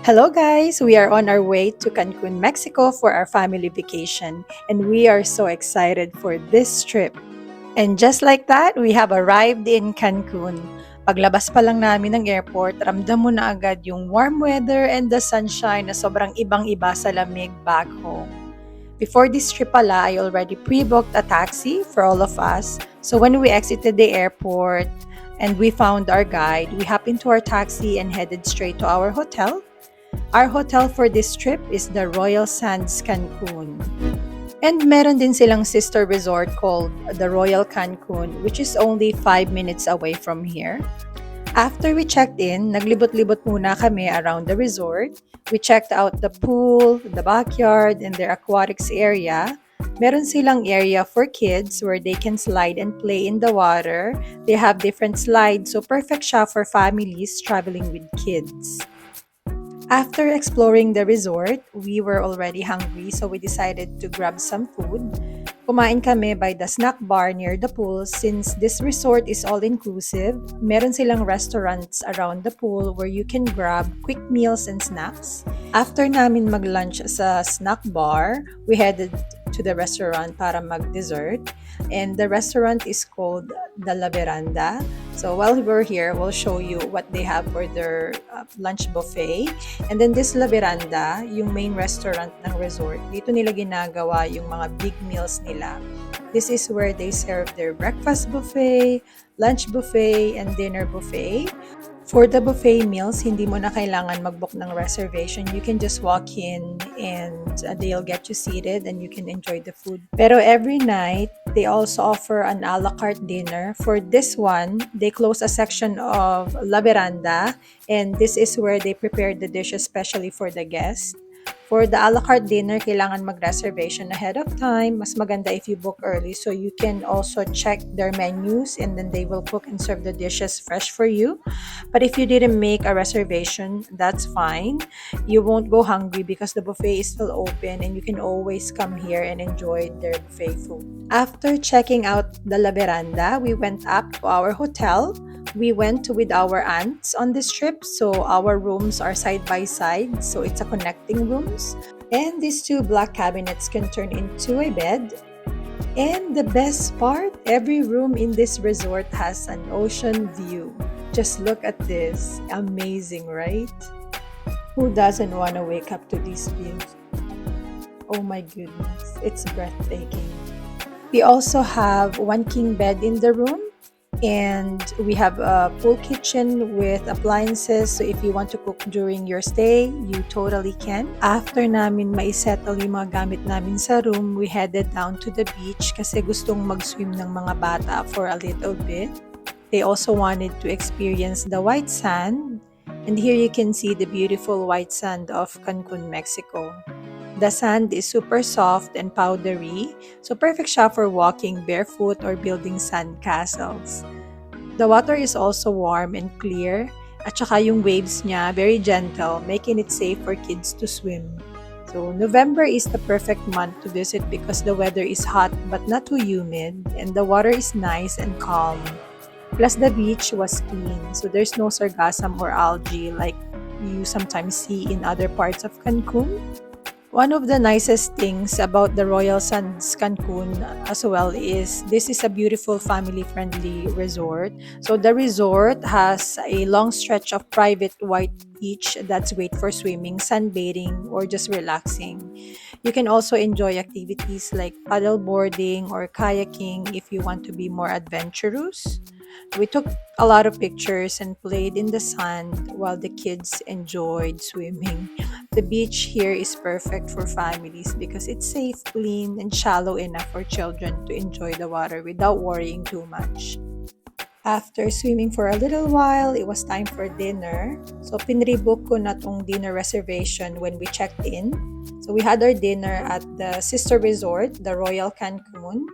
Hello guys! We are on our way to Cancun, Mexico for our family vacation and we are so excited for this trip. And just like that, we have arrived in Cancun. Paglabas pa lang namin ng airport, ramdam mo na agad yung warm weather and the sunshine na sobrang ibang-iba sa lamig back home. Before this trip pala, I already pre-booked a taxi for all of us. So when we exited the airport and we found our guide, we hopped into our taxi and headed straight to our hotel. Our hotel for this trip is the Royal Sands Cancun. And meron din silang sister resort called the Royal Cancun, which is only 5 minutes away from here. After we checked in, naglibot-libot muna kami around the resort. We checked out the pool, the backyard, and their aquatics area. Meron silang area for kids where they can slide and play in the water. They have different slides, so perfect siya for families traveling with kids. After exploring the resort, we were already hungry so we decided to grab some food. Kumain kami by the snack bar near the pool since this resort is all-inclusive. Meron silang restaurants around the pool where you can grab quick meals and snacks. After namin mag-lunch sa snack bar, we headed to the restaurant para mag-dessert. And the restaurant is called the La Veranda. So while we're here, we'll show you what they have for their lunch buffet. And then this La Veranda, yung main restaurant ng resort, dito nila ginagawa yung mga big meals nila. This is where they serve their breakfast buffet, lunch buffet, and dinner buffet. For the buffet meals, hindi mo na kailangan mag-book ng reservation. You can just walk in and they'll get you seated and you can enjoy the food. Pero every night, they also offer an a la carte dinner. For this one, they close a section of La Veranda and this is where they prepare the dishes especially for the guests. For the a la carte dinner, kailangan mag-reservation ahead of time. Mas maganda if you book early so you can also check their menus and then they will cook and serve the dishes fresh for you. But if you didn't make a reservation, that's fine. You won't go hungry because the buffet is still open and you can always come here and enjoy their buffet food. After checking out the La Veranda, we went up to our hotel. We went with our aunts on this trip, so our rooms are side by side, so it's a connecting rooms. And these two black cabinets can turn into a bed. And the best part, every room in this resort has an ocean view. Just look at this. Amazing, right? Who doesn't want to wake up to these views? Oh my goodness, it's breathtaking. We also have one king bed in the room. And we have a full kitchen with appliances. So if you want to cook during your stay, you totally can. After namin maisettle yung mga gamit namin sa room, we headed down to the beach kasi gustong mag-swim ng mga bata for a little bit. They also wanted to experience the white sand. And here you can see the beautiful white sand of Cancun, Mexico. The sand is super soft and powdery, so perfect siya for walking barefoot or building sand castles. The water is also warm and clear, at saka yung waves niya very gentle, making it safe for kids to swim. So November is the perfect month to visit because the weather is hot but not too humid, and the water is nice and calm. Plus the beach was clean, so there's no sargassum or algae like you sometimes see in other parts of Cancun. One of the nicest things about the Royal Sands Cancun as well is this is a beautiful family-friendly resort. So the resort has a long stretch of private white beach that's great for swimming, sunbathing, or just relaxing. You can also enjoy activities like paddle boarding or kayaking if you want to be more adventurous. We took a lot of pictures and played in the sand while the kids enjoyed swimming. The beach here is perfect for families because it's safe, clean, and shallow enough for children to enjoy the water without worrying too much. After swimming for a little while, it was time for dinner. So pinrebook ko na tong dinner reservation when we checked in. So we had our dinner at the sister resort, the Royal Cancun,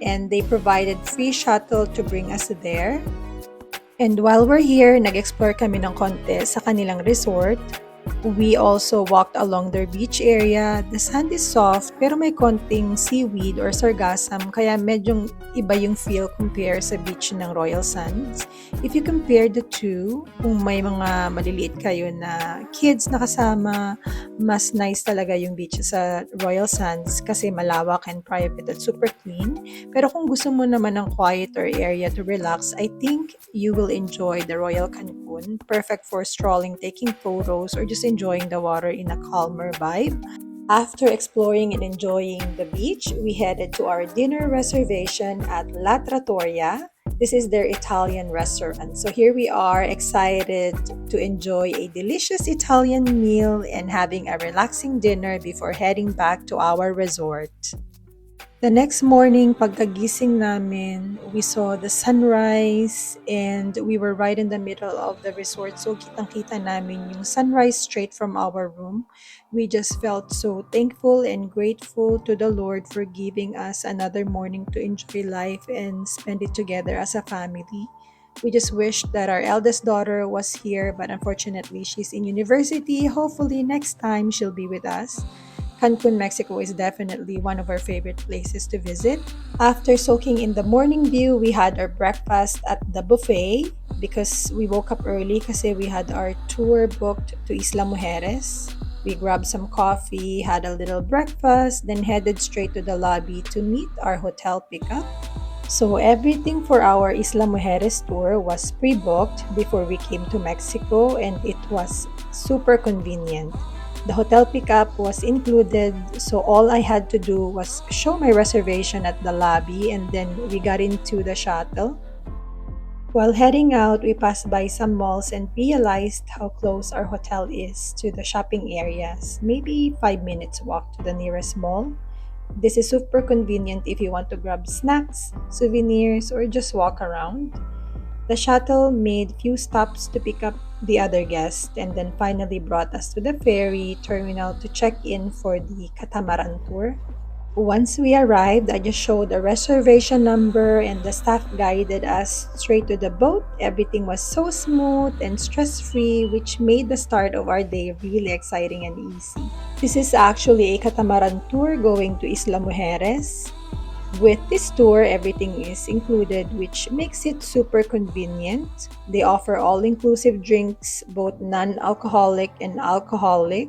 and they provided free shuttle to bring us there. And while we're here, nag-explore kami ng konti sa kanilang resort. We also walked along their beach area. The sand is soft pero may konting seaweed or sargassum kaya medyo iba yung feel compare sa beach ng Royal Sands. If you compare the two, kung may mga maliliit kayo na kids na kasama, mas nice talaga yung beach sa Royal Sands kasi malawak and private at super clean. Pero kung gusto mo naman ng quieter area to relax, I think you will enjoy the Royal Cancun. Perfect for strolling, taking photos, or just enjoying the water in a calmer vibe. After exploring and enjoying the beach, we headed to our dinner reservation at La Trattoria. This is their Italian restaurant. So here we are, excited to enjoy a delicious Italian meal and having a relaxing dinner before heading back to our resort. The next morning, pagkagising namin, we saw the sunrise and we were right in the middle of the resort. So kitang-kita namin yung sunrise straight from our room. We just felt so thankful and grateful to the Lord for giving us another morning to enjoy life and spend it together as a family. We just wish that our eldest daughter was here, but unfortunately, she's in university. Hopefully, next time she'll be with us. Cancun, Mexico is definitely one of our favorite places to visit. After soaking in the morning view, we had our breakfast at the buffet because we woke up early kasi we had our tour booked to Isla Mujeres. We grabbed some coffee, had a little breakfast, then headed straight to the lobby to meet our hotel pickup. So everything for our Isla Mujeres tour was pre-booked before we came to Mexico and it was super convenient. The hotel pickup was included, so all I had to do was show my reservation at the lobby and then we got into the shuttle. While heading out, we passed by some malls and realized how close our hotel is to the shopping areas. Maybe 5 minutes walk to the nearest mall. This is super convenient if you want to grab snacks, souvenirs, or just walk around. The shuttle made few stops to pick up the other guests and then finally brought us to the ferry terminal to check in for the catamaran tour. Once we arrived, I just showed the reservation number and the staff guided us straight to the boat. Everything was so smooth and stress free, which made the start of our day really exciting and easy. This is actually a catamaran tour going to Isla Mujeres. With this tour, everything is included, which makes it super convenient. They offer all inclusive drinks, both non alcoholic and alcoholic.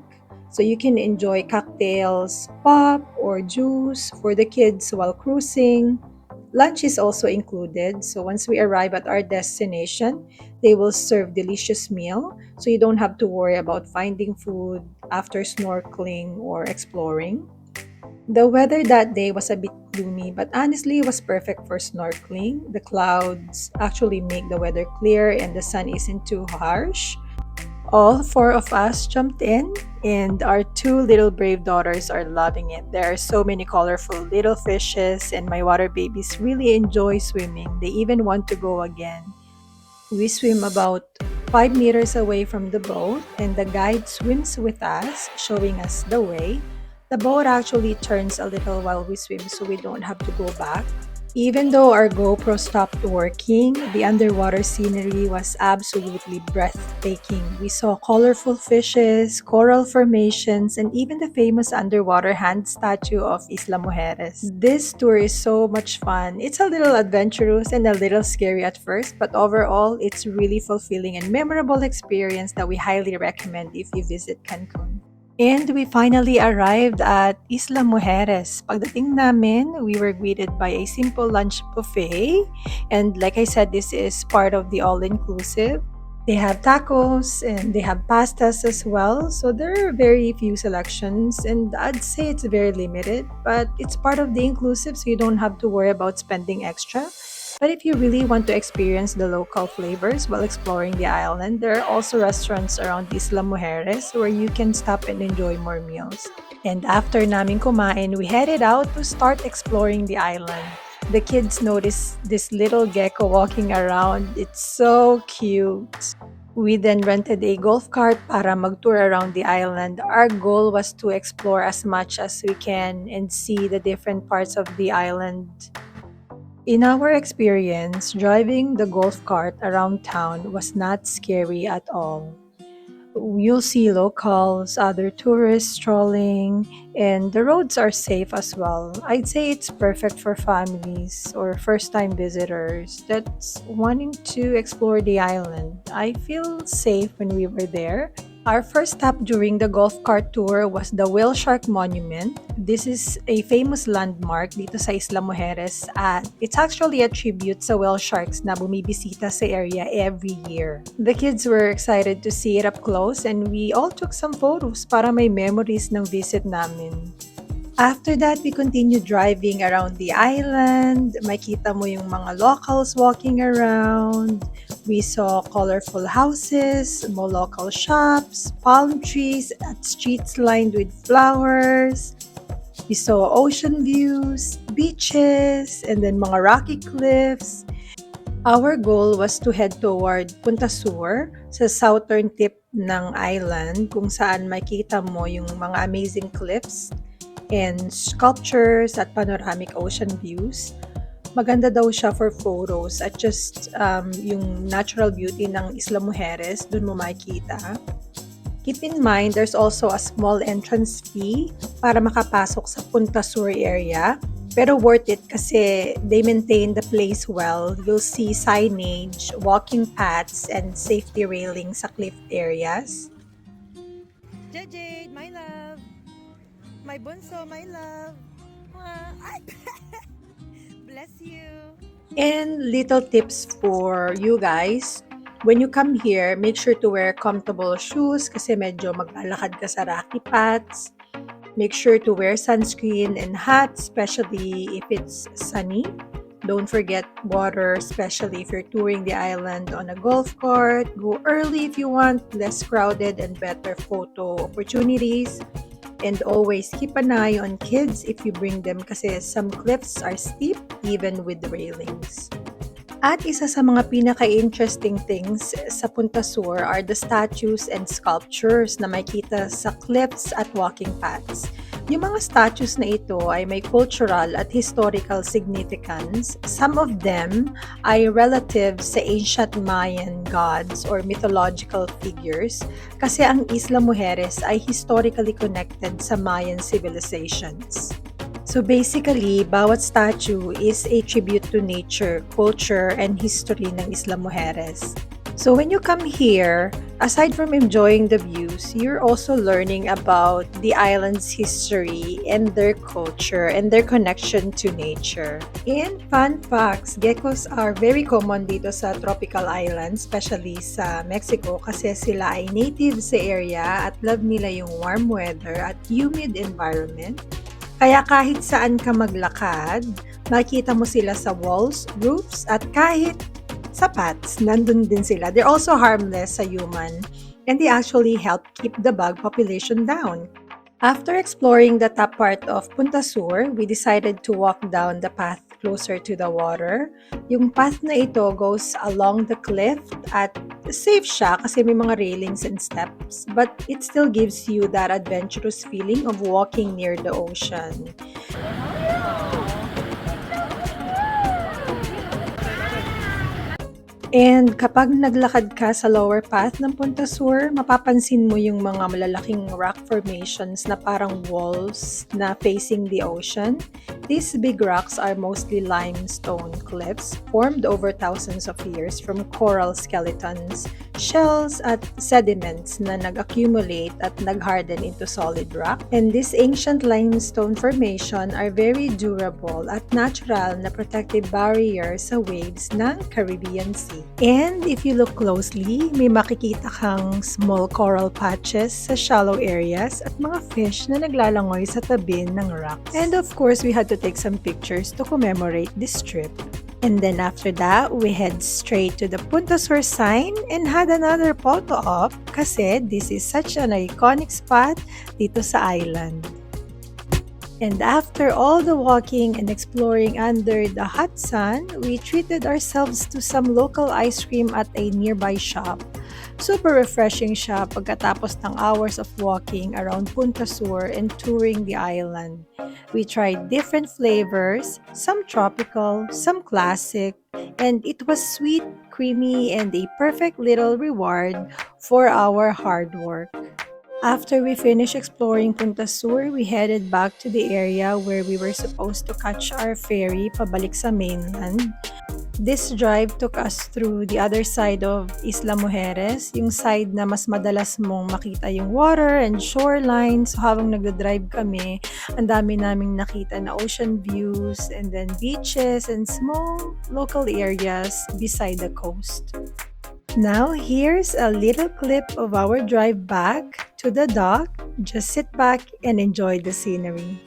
So you can enjoy cocktails, pop, or juice for the kids while cruising. Lunch is also included. So once we arrive at our destination, they will serve delicious meal. So you don't have to worry about finding food after snorkeling or exploring. The weather that day was a bit gloomy, but honestly, it was perfect for snorkeling. The clouds actually make the weather clear and the sun isn't too harsh. All four of us jumped in, and our two little brave daughters are loving it. There are so many colorful little fishes, and my water babies really enjoy swimming. They even want to go again. We swim about 5 meters away from the boat, and the guide swims with us, showing us the way. The boat actually turns a little while we swim, so we don't have to go back. Even though our GoPro stopped working, the underwater scenery was absolutely breathtaking. We saw colorful fishes, coral formations, and even the famous underwater hand statue of Isla Mujeres. This tour is so much fun. It's a little adventurous and a little scary at first, but overall, it's really fulfilling and memorable experience that we highly recommend if you visit Cancun. And we finally arrived at Isla Mujeres. Pagdating namin, we were greeted by a simple lunch buffet. And like I said, this is part of the all-inclusive. They have tacos and they have pastas as well. So there are very few selections and I'd say it's very limited, but it's part of the inclusive so you don't have to worry about spending extra. But if you really want to experience the local flavors while exploring the island, there are also restaurants around Isla Mujeres where you can stop and enjoy more meals. And after namin kumain, we headed out to start exploring the island. The kids noticed this little gecko walking around. It's so cute. We then rented a golf cart para mag-tour around the island. Our goal was to explore as much as we can and see the different parts of the island. In our experience, driving the golf cart around town was not scary at all. You'll see locals, other tourists strolling, and the roads are safe as well. I'd say it's perfect for families or first time visitors that's wanting to explore the island. I feel safe when we were there. Our first stop during the golf cart tour was the Whale Shark Monument. This is a famous landmark dito sa Isla Mujeres at it's actually a tribute sa whale sharks na bumibisita sa area every year. The kids were excited to see it up close and we all took some photos para may memories ng visit namin. After that, we continued driving around the island. Makita mo yung mga locals walking around. We saw colorful houses, more local shops, palm trees, at streets lined with flowers. We saw ocean views, beaches, and then mga rocky cliffs. Our goal was to head toward Punta Sur sa southern tip ng island kung saan makita mo yung mga amazing cliffs and sculptures at panoramic ocean views. Maganda daw siya for photos at just yung natural beauty ng Isla Mujeres, dun mo makikita. Keep in mind, there's also a small entrance fee para makapasok sa Punta Sur area. Pero worth it kasi they maintain the place well. You'll see signage, walking paths, and safety railings sa cliff areas. Jade, my love! My bunso, my love. Ay, bless you. And little tips for you guys. When you come here, make sure to wear comfortable shoes kasi medyo maglalakad ka sa rocky paths. Make sure to wear sunscreen and hat, especially if it's sunny. Don't forget water, especially if you're touring the island on a golf cart. Go early if you want, less crowded and better photo opportunities. And always keep an eye on kids if you bring them kasi some cliffs are steep even with the railings. At isa sa mga pinaka-interesting things sa Punta Sur are the statues and sculptures na makita sa cliffs at walking paths. Yung mga statues na ito ay may cultural at historical significance. Some of them ay relative sa ancient Mayan gods or mythological figures kasi ang Isla Mujeres ay historically connected sa Mayan civilizations. So basically, bawat statue is a tribute to nature, culture, and history ng Isla Mujeres. So when you come here, aside from enjoying the views, you're also learning about the island's history and their culture and their connection to nature. And fun facts, geckos are very common dito sa tropical islands, especially sa Mexico kasi sila ay native sa area at love nila yung warm weather at humid environment. Kaya kahit saan ka maglakad, makita mo sila sa walls, roofs, at kahit sa paths, nandun din sila. They're also harmless sa human, and they actually help keep the bug population down. After exploring the top part of Punta Sur, we decided to walk down the path closer to the water. Yung path na ito goes along the cliff at safe siya kasi may mga railings and steps, but it still gives you that adventurous feeling of walking near the ocean. And kapag naglakad ka sa lower path ng Punta Sur, mapapansin mo yung mga malalaking rock formations na parang walls na facing the ocean. These big rocks are mostly limestone cliffs formed over thousands of years from coral skeletons, shells, at sediments na nag-accumulate at nag-harden into solid rock. And this ancient limestone formation are very durable at natural na protective barrier sa waves ng Caribbean Sea. And if you look closely, may makikita kang small coral patches sa shallow areas at mga fish na naglalangoy sa tabi ng rocks. And of course, we had to take some pictures to commemorate this trip. And then after that, we head straight to the Punta Sur sign and had another photo op kasi this is such an iconic spot dito sa island. And after all the walking and exploring under the hot sun, we treated ourselves to some local ice cream at a nearby shop. Super refreshing siya pagkatapos ng hours of walking around Punta Sur and touring the island. We tried different flavors, some tropical, some classic, and it was sweet, creamy, and a perfect little reward for our hard work. After we finished exploring Punta Sur, we headed back to the area where we were supposed to catch our ferry pabalik sa mainland. This drive took us through the other side of Isla Mujeres, yung side na mas madalas mong makita yung water and shoreline. So habang nagdadrive kami, ang dami naming nakita na ocean views and then beaches and small local areas beside the coast. Now, here's a little clip of our drive back to the dock. Just sit back and enjoy the scenery.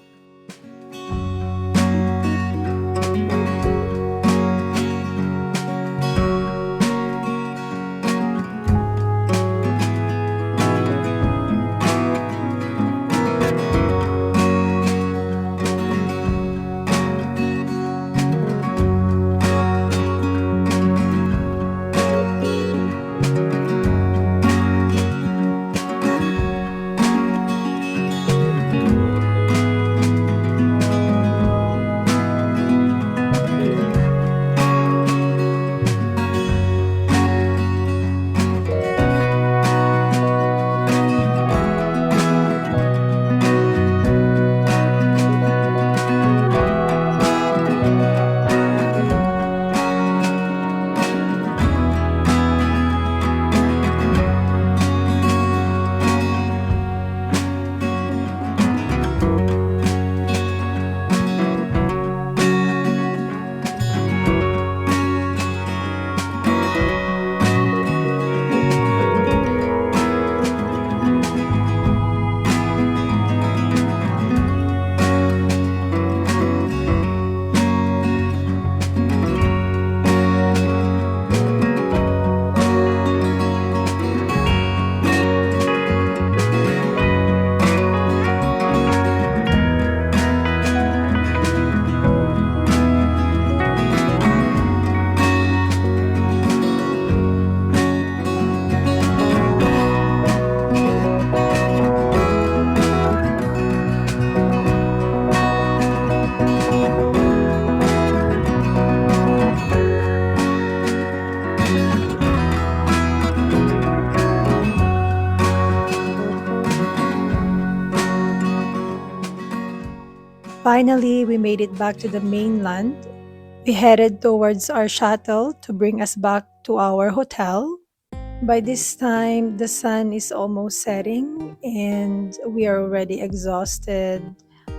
Finally, we made it back to the mainland. We headed towards our shuttle to bring us back to our hotel. By this time, the sun is almost setting and we are already exhausted.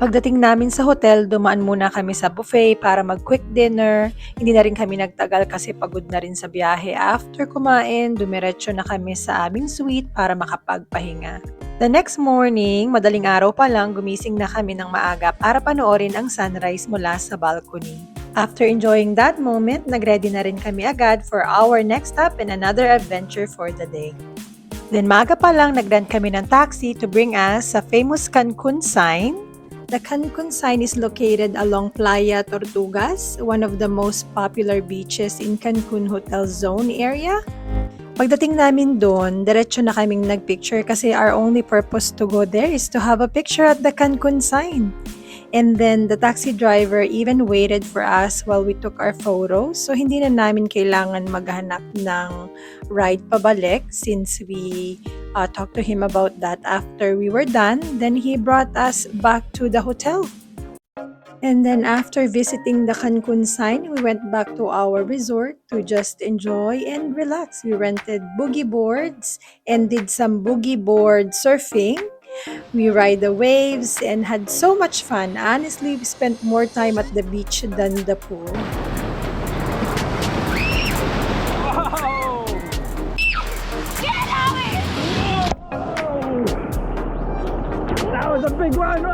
Pagdating namin sa hotel, dumaan muna kami sa buffet para mag-quick dinner. Hindi na rin kami nagtagal kasi pagod na rin sa biyahe. After kumain, dumiretso na kami sa aming suite para makapagpahinga. The next morning, madaling araw pa lang, gumising na kami ng maaga para panoorin ang sunrise mula sa balcony. After enjoying that moment, nagready na rin kami agad for our next stop and another adventure for the day. Then maaga pa lang, nag-rent kami ng taxi to bring us sa famous Cancun sign. The Cancun sign is located along Playa Tortugas, one of the most popular beaches in Cancun Hotel Zone area. Pagdating namin doon, diretso na kaming nagpicture kasi our only purpose to go there is to have a picture at the Cancun sign. And then the taxi driver even waited for us while we took our photos. So hindi na namin kailangan maghanap ng ride pabalik since we talked to him about that after we were done. Then he brought us back to the hotel. And then after visiting the Cancun sign, we went back to our resort to just enjoy and relax. We rented boogie boards and did some boogie board surfing. We ride the waves and had so much fun. Honestly, we spent more time at the beach than the pool. Whoa! Get out of it! That was a big one!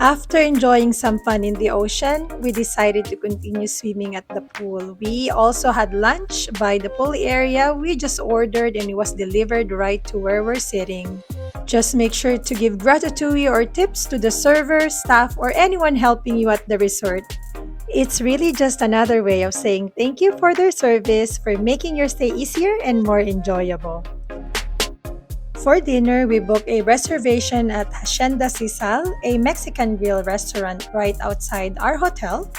After enjoying some fun in the ocean, we decided to continue swimming at the pool. We also had lunch by the pool area. We just ordered and it was delivered right to where we're sitting. Just make sure to give gratitude or tips to the server, staff, or anyone helping you at the resort. It's really just another way of saying thank you for their service, for making your stay easier and more enjoyable. For dinner, we booked a reservation at Hacienda Sisal, a Mexican grill restaurant right outside our hotel.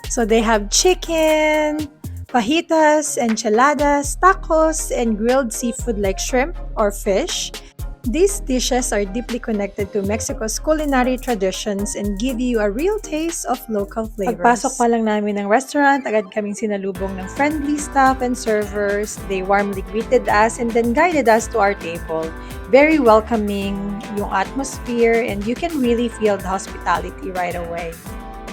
So they have chicken, fajitas, enchiladas, tacos, and grilled seafood like shrimp or fish. These dishes are deeply connected to Mexico's culinary traditions and give you a real taste of local flavors. Pagpasok pa lang namin ng restaurant, agad kaming sinalubong ng friendly staff and servers. They warmly greeted us and then guided us to our table. Very welcoming yung atmosphere, and you can really feel the hospitality right away.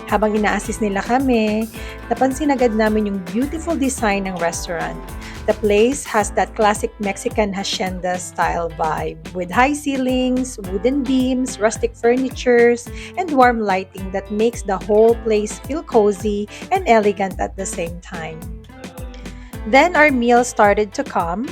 Habang ina-assist nila kami, napansin agad namin yung beautiful design ng restaurant. The place has that classic Mexican hacienda style vibe with high ceilings, wooden beams, rustic furnitures, and warm lighting that makes the whole place feel cozy and elegant at the same time. Then our meal started to come.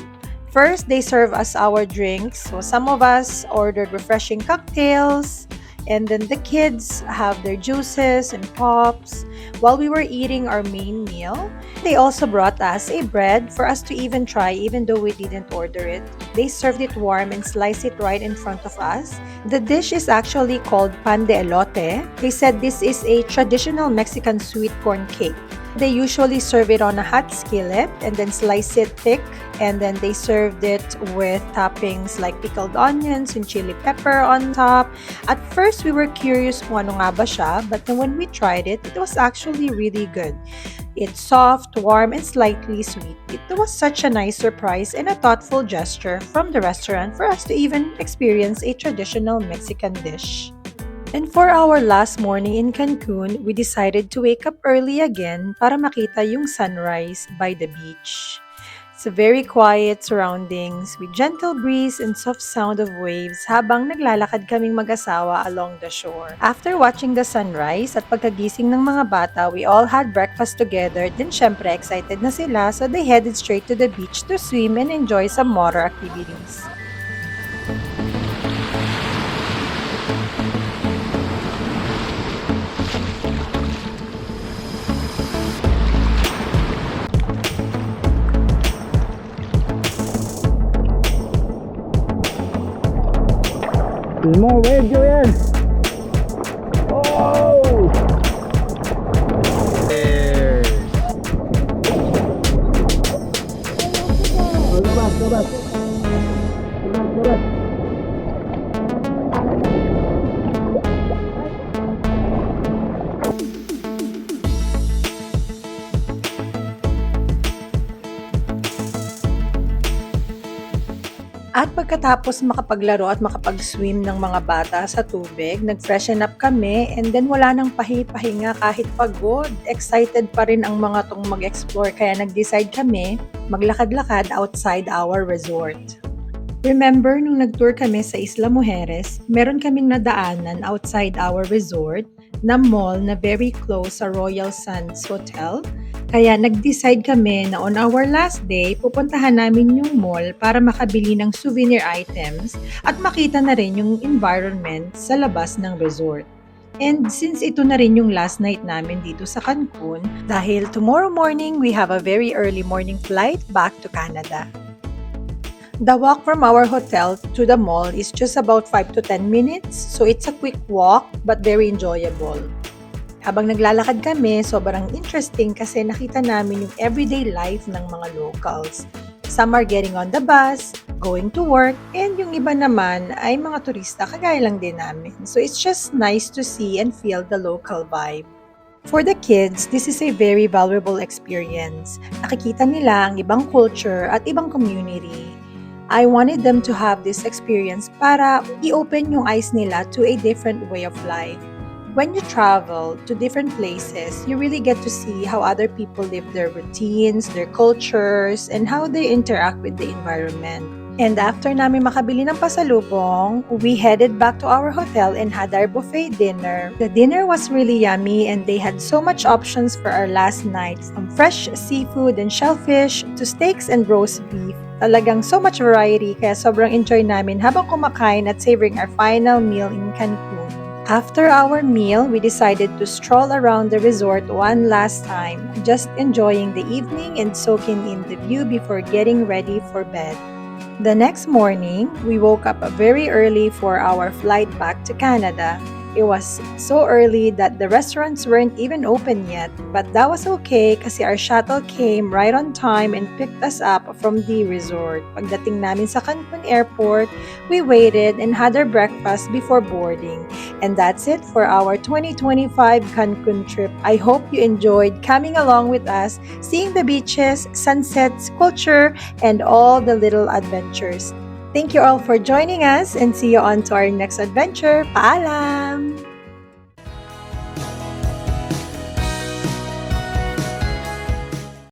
First, they serve us our drinks. So some of us ordered refreshing cocktails, and then the kids have their juices and pops. While we were eating our main meal, they also brought us a bread for us to even try even though we didn't order it. They served it warm and sliced it right in front of us. The dish is actually called pan de elote. They said this is a traditional Mexican sweet corn cake. They usually serve it on a hot skillet and then slice it thick, and then they served it with toppings like pickled onions and chili pepper on top. At first, we were curious kung ano nga ba siya, but then when we tried it, it was actually really good. It's soft, warm, and slightly sweet. It was such a nice surprise and a thoughtful gesture from the restaurant for us to even experience a traditional Mexican dish. And for our last morning in Cancun, we decided to wake up early again para makita yung sunrise by the beach. It's a very quiet surroundings with gentle breeze and soft sound of waves habang naglalakad kaming mag-asawa along the shore. After watching the sunrise at pagkagising ng mga bata, we all had breakfast together. Then syempre excited na sila, so they headed straight to the beach to swim and enjoy some water activities. There's more wave, Julian. Oh! There. Oh, go back, go back. Go back, go back. At pagkatapos makapaglaro at makapag-swim ng mga bata sa tubig, nag-freshen up kami, and then wala nang pahinga kahit pagod. Excited pa rin ang mga tong mag-explore, kaya nag-decide kami maglakad-lakad outside our resort. Remember, nung nag-tour kami sa Isla Mujeres, meron kaming nadaanan outside our resort na mall na very close sa Royal Sands Hotel. Kaya nag-decide kami na on our last day, pupuntahan namin yung mall para makabili ng souvenir items at makita na rin yung environment sa labas ng resort. And since ito na rin yung last night namin dito sa Cancun, dahil tomorrow morning we have a very early morning flight back to Canada. The walk from our hotel to the mall is just about 5 to 10 minutes, so it's a quick walk but very enjoyable. Habang naglalakad kami, sobrang interesting kasi nakita namin yung everyday life ng mga locals. Some are getting on the bus, going to work, and yung iba naman ay mga turista kagaya lang din namin. So it's just nice to see and feel the local vibe. For the kids, this is a very valuable experience. Nakikita nila ang ibang culture at ibang community. I wanted them to have this experience para i-open yung eyes nila to a different way of life. When you travel to different places, you really get to see how other people live their routines, their cultures, and how they interact with the environment. And after namin makabili ng pasalubong, we headed back to our hotel and had our buffet dinner. The dinner was really yummy and they had so much options for our last night, from fresh seafood and shellfish to steaks and roast beef. Talagang so much variety, kaya sobrang enjoy namin habang kumakain at savoring our final meal in Cancun. After our meal, we decided to stroll around the resort one last time, just enjoying the evening and soaking in the view before getting ready for bed. The next morning, we woke up very early for our flight back to Canada. It was so early that the restaurants weren't even open yet, but that was okay kasi our shuttle came right on time and picked us up from the resort. Pagdating namin sa Cancun Airport, we waited and had our breakfast before boarding. And that's it for our 2025 Cancun trip. I hope you enjoyed coming along with us, seeing the beaches, sunsets, culture, and all the little adventures. Thank you all for joining us and see you on to our next adventure. Paalam!